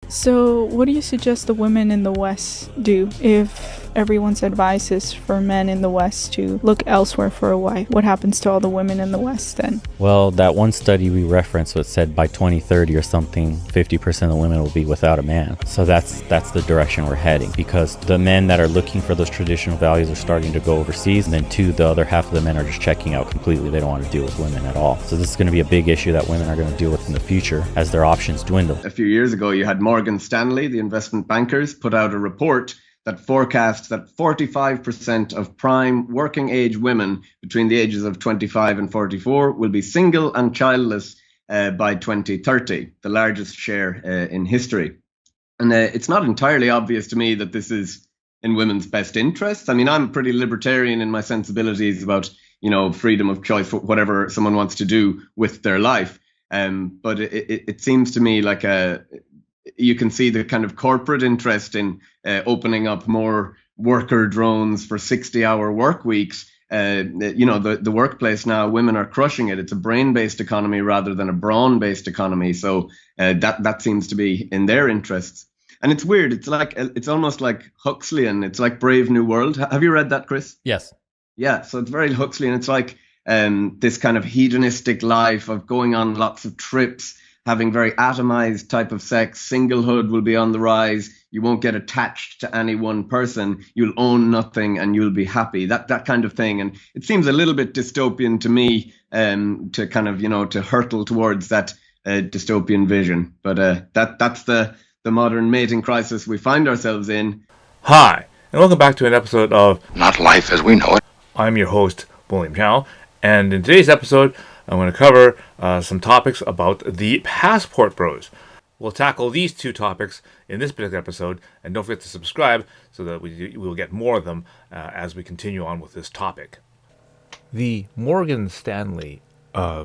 So, what do you suggest the women in the West do if everyone's advice is for men in the West to look elsewhere for a wife? What happens to all the women in the West then? Well, that one study we referenced that said by 2030 or something, 50% of women will be without a man. So that's the direction we're heading, because the men that are looking for those traditional values are starting to go overseas, and then the other half of the men are just checking out completely. They don't want to deal with women at all. So this is going to be a big issue that women are going to deal with in the future as their options dwindle. A few years ago, you had Morgan Stanley, the investment bankers, put out a report that forecasts that 45% of prime working age women between the ages of 25 and 44 will be single and childless by 2030, the largest share in history. And it's not entirely obvious to me that this is in women's best interests. I mean, I'm pretty libertarian in my sensibilities about, freedom of choice for whatever someone wants to do with their life. But it seems to me like you can see the kind of corporate interest in opening up more worker drones for 60-hour work weeks. The workplace now, women are crushing it. It's a brain-based economy rather than a brawn-based economy. So that seems to be in their interests. And it's weird. It's almost like Huxleyan. It's like Brave New World. Have you read that, Chris? Yes. Yeah. So it's very Huxleyan. It's like this kind of hedonistic life of going on lots of trips, having very atomized type of sex. Singlehood will be on the rise. You won't get attached to any one person. You'll own nothing and you'll be happy. That kind of thing. And it seems a little bit dystopian to me, to kind of, to hurtle towards that dystopian vision. But that's the modern mating crisis we find ourselves in. Hi, and welcome back to an episode of Not Life as We Know It. I'm your host, William Chow, and in today's episode, I'm going to cover some topics about the passport bros. We'll tackle these two topics in this particular episode, and don't forget to subscribe so that we will get more of them as we continue on with this topic. The Morgan Stanley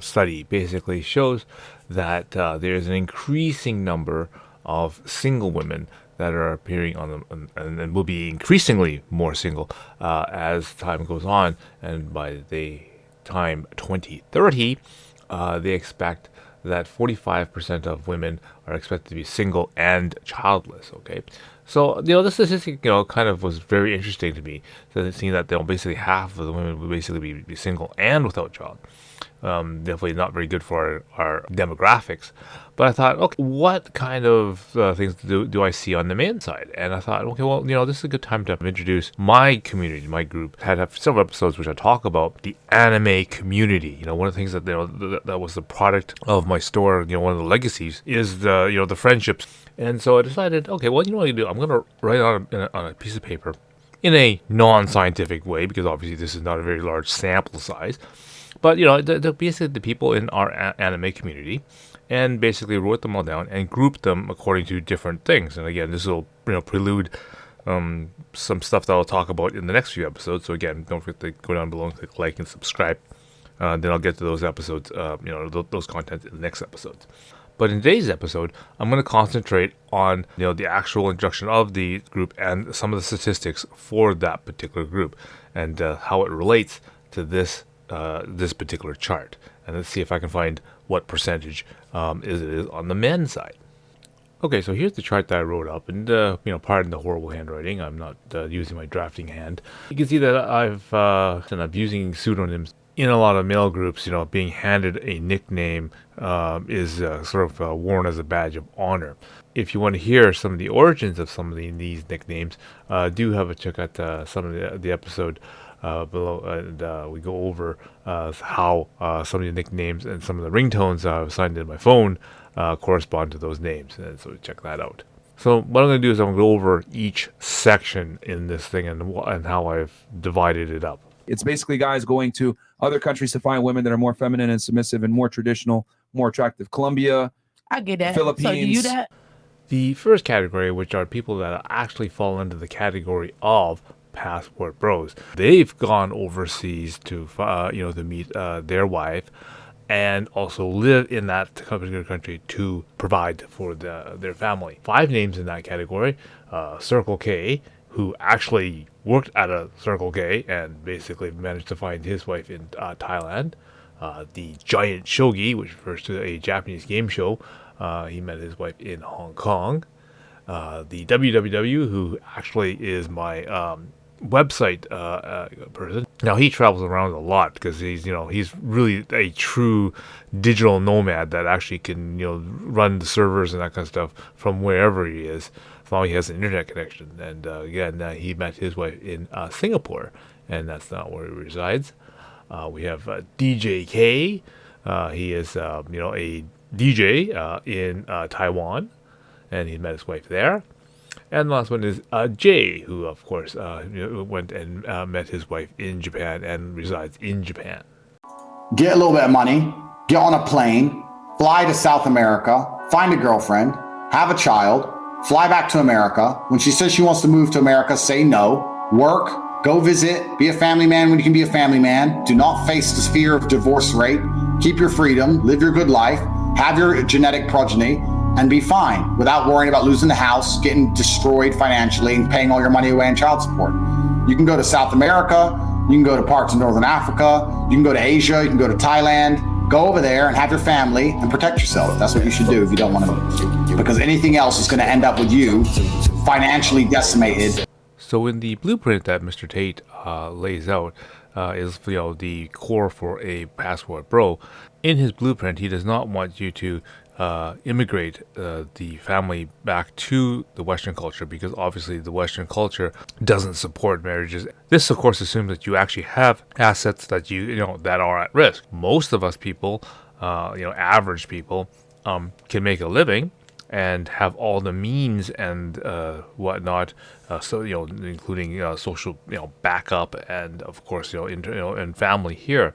study basically shows that there's an increasing number of single women that are appearing on them, and will be increasingly more single as time goes on, and by the time 2030, they expect that 45% of women are expected to be single and childless. Okay, so this statistic kind of was very interesting to me. So seeing that basically half of the women would basically be single and without child. Definitely not very good for our demographics. But I thought, okay, what kind of things do I see on the male side? And I thought, okay, well, this is a good time to introduce my community, my group. I had several episodes which I talk about the anime community. One of the things that that was the product of my store. One of the legacies is the friendships. And so I decided, okay, well, what I do? I'm going to write on a piece of paper in a non-scientific way, because obviously this is not a very large sample size. But, basically the people in our anime community, and basically wrote them all down and grouped them according to different things. And again, this will, prelude some stuff that I'll talk about in the next few episodes. So again, don't forget to go down below and click like and subscribe. Then I'll get to those episodes, those content in the next episodes. But in today's episode, I'm going to concentrate on, the actual introduction of the group and some of the statistics for that particular group, and how it relates to this particular chart. And let's see if I can find what percentage it is on the men's side. Okay, so here's the chart that I wrote up, and pardon the horrible handwriting. I'm not using my drafting hand. You can see that I'm using pseudonyms in a lot of male groups. Being handed a nickname is sort of worn as a badge of honor. If you want to hear some of the origins of some of these nicknames, do have a check at some of the episode below, and we go over how some of the nicknames and some of the ringtones I've assigned in my phone correspond to those names, and so check that out. So what I'm going to do is I'm going to go over each section in this thing and how I've divided it up. It's basically guys going to other countries to find women that are more feminine and submissive and more traditional, more attractive. Colombia, I get that. Philippines. So do you that? The first category, which are people that actually fall into the category of passport bros. They've gone overseas to to meet their wife, and also live in that particular country to provide for their family. 5 names in that category: Circle K, who actually worked at a Circle K and basically managed to find his wife in Thailand. The Giant Shogi, which refers to a Japanese game show. He met his wife in Hong Kong. the WWW, who actually is my website person. Now he travels around a lot because he's really a true digital nomad that actually can run the servers and that kind of stuff from wherever he is, as long as he has an internet connection. And again, he met his wife in Singapore, and that's not where he resides. We have DJK. He is a DJ in Taiwan, and he met his wife there. And the last one is Jay, who, of course, went and met his wife in Japan and resides in Japan. Get a little bit of money, get on a plane, fly to South America, find a girlfriend, have a child, fly back to America. When she says she wants to move to America, say no, work, go visit, be a family man when you can be a family man. Do not face the fear of divorce rate. Keep your freedom, live your good life, have your genetic progeny, and be fine without worrying about losing the house, getting destroyed financially, and paying all your money away in child support. You can go to South America, you can go to parts of Northern Africa, you can go to Asia, you can go to Thailand. Go over there and have your family and protect yourself. That's what you should do if you don't want to move. Because anything else is going to end up with you financially decimated. So in the blueprint that Mr. Tate lays out is the core for a passport bro. In his blueprint, he does not want you to immigrate the family back to the Western culture, because obviously the Western culture doesn't support marriages. This, of course, assumes that you actually have assets that that are at risk. Most of us people, average people, can make a living and have all the means and whatnot, including social backup, and of course and family here,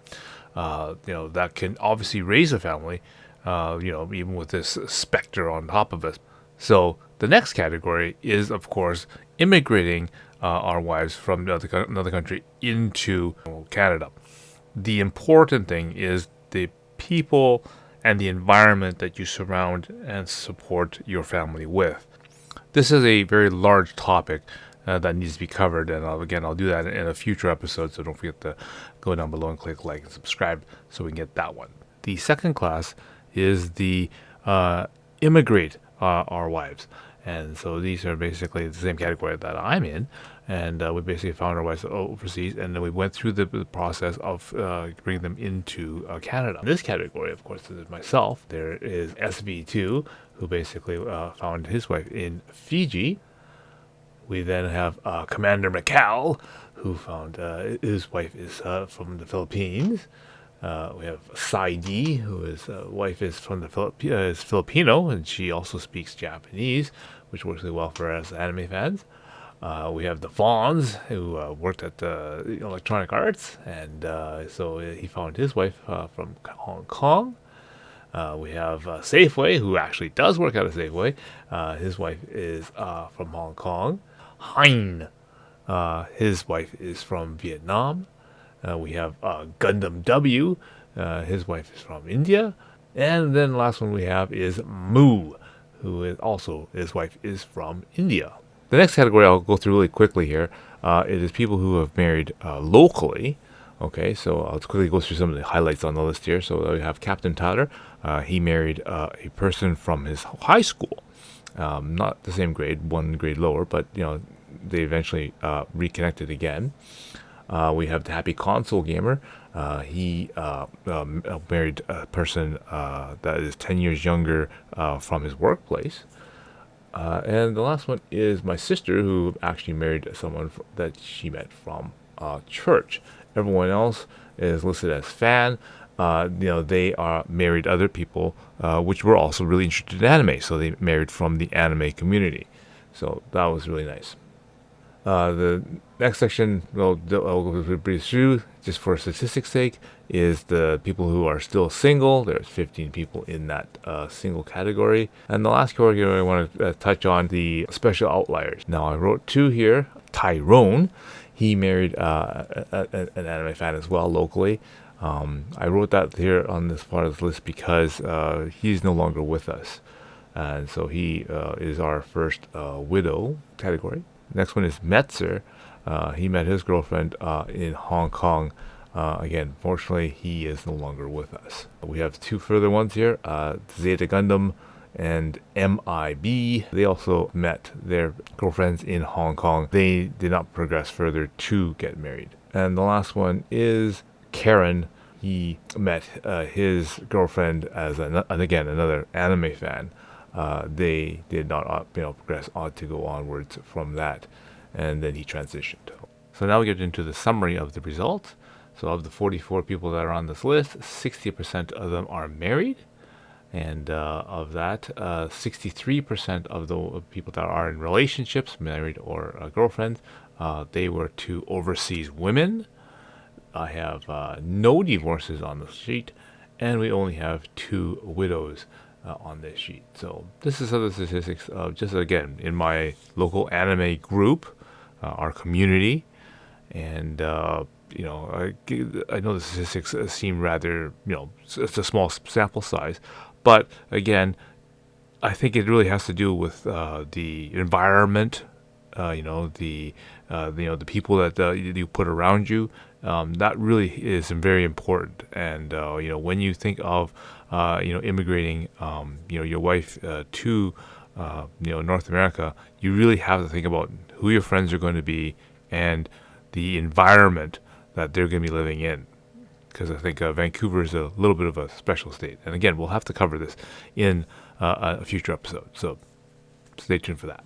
that can obviously raise a family. Even with this specter on top of us. So the next category is, of course, immigrating our wives from another country into Canada. The important thing is the people and the environment that you surround and support your family with. This is a very large topic that needs to be covered, and I'll do that in a future episode, so don't forget to go down below and click like and subscribe so we can get that one. The second class is the immigrate our wives. And so these are basically the same category that I'm in. And we basically found our wives overseas, and then we went through the process of bringing them into Canada. In this category, of course, is myself. There is SV2, who basically found his wife in Fiji. We then have Commander Macau, who found his wife is from the Philippines. We have Saidi, who his wife is from the is Filipino, and she also speaks Japanese, which works really well for us anime fans. We have the Fawns, who worked at Electronic Arts, and so he found his wife from Hong Kong. We have Safeway, who actually does work at a Safeway. His wife is from Hong Kong. Hein, his wife is from Vietnam. We have Gundam W. His wife is from India. And then the last one we have is Moo, who is also, his wife is from India. The next category I'll go through really quickly here. It is people who have married locally. Okay, so I'll quickly go through some of the highlights on the list here. So we have Captain Tyler. He married a person from his high school. Not the same grade, one grade lower, but they eventually reconnected again. We have the Happy Console Gamer. He married a person that is 10 years younger from his workplace. And the last one is my sister, who actually married someone that she met from church. Everyone else is listed as fan. They are married other people, which were also really interested in anime. So they married from the anime community. So that was really nice. The next section, I'll go brief through, just for statistics' sake, is the people who are still single. There's 15 people in that single category. And the last category I want to touch on, the special outliers. Now, I wrote two here. Tyrone, he married an anime fan as well, locally. I wrote that here on this part of the list because he's no longer with us. And so he is our first widow category. Next one is Metzer. He met his girlfriend in Hong Kong. Again, fortunately, he is no longer with us. We have two further ones here, Zeta Gundam and MIB. They also met their girlfriends in Hong Kong. They did not progress further to get married. And the last one is Karen. He met his girlfriend as again another anime fan. They did not progress on to go onwards from that, and then he transitioned. So now we get into the summary of the results. So of the 44 people that are on this list, 60% of them are married. And of that, 63% of the people that are in relationships, married or girlfriends, they were two overseas women. I have no divorces on the sheet, and we only have 2 widows on this sheet. So this is some of the statistics of just, again, in my local anime group, our community. And, I know the statistics seem rather, it's a small sample size. But again, I think it really has to do with the environment, the people that you put around you. That really is very important. And when you think of immigrating, your wife to North America, you really have to think about who your friends are going to be and the environment that they're going to be living in. Because I think Vancouver is a little bit of a special state. And again, we'll have to cover this in a future episode. So stay tuned for that.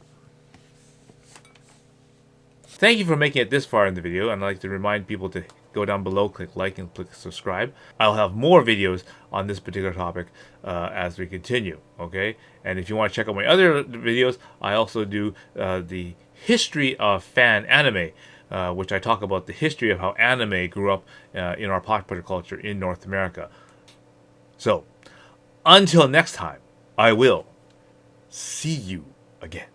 Thank you for making it this far in the video. And I'd like to remind people to go down below, click like, and click subscribe. I'll have more videos on this particular topic as we continue. Okay? And if you want to check out my other videos, I also do the history of fan anime. Which I talk about the history of how anime grew up in our popular culture in North America. So, until next time, I will see you again.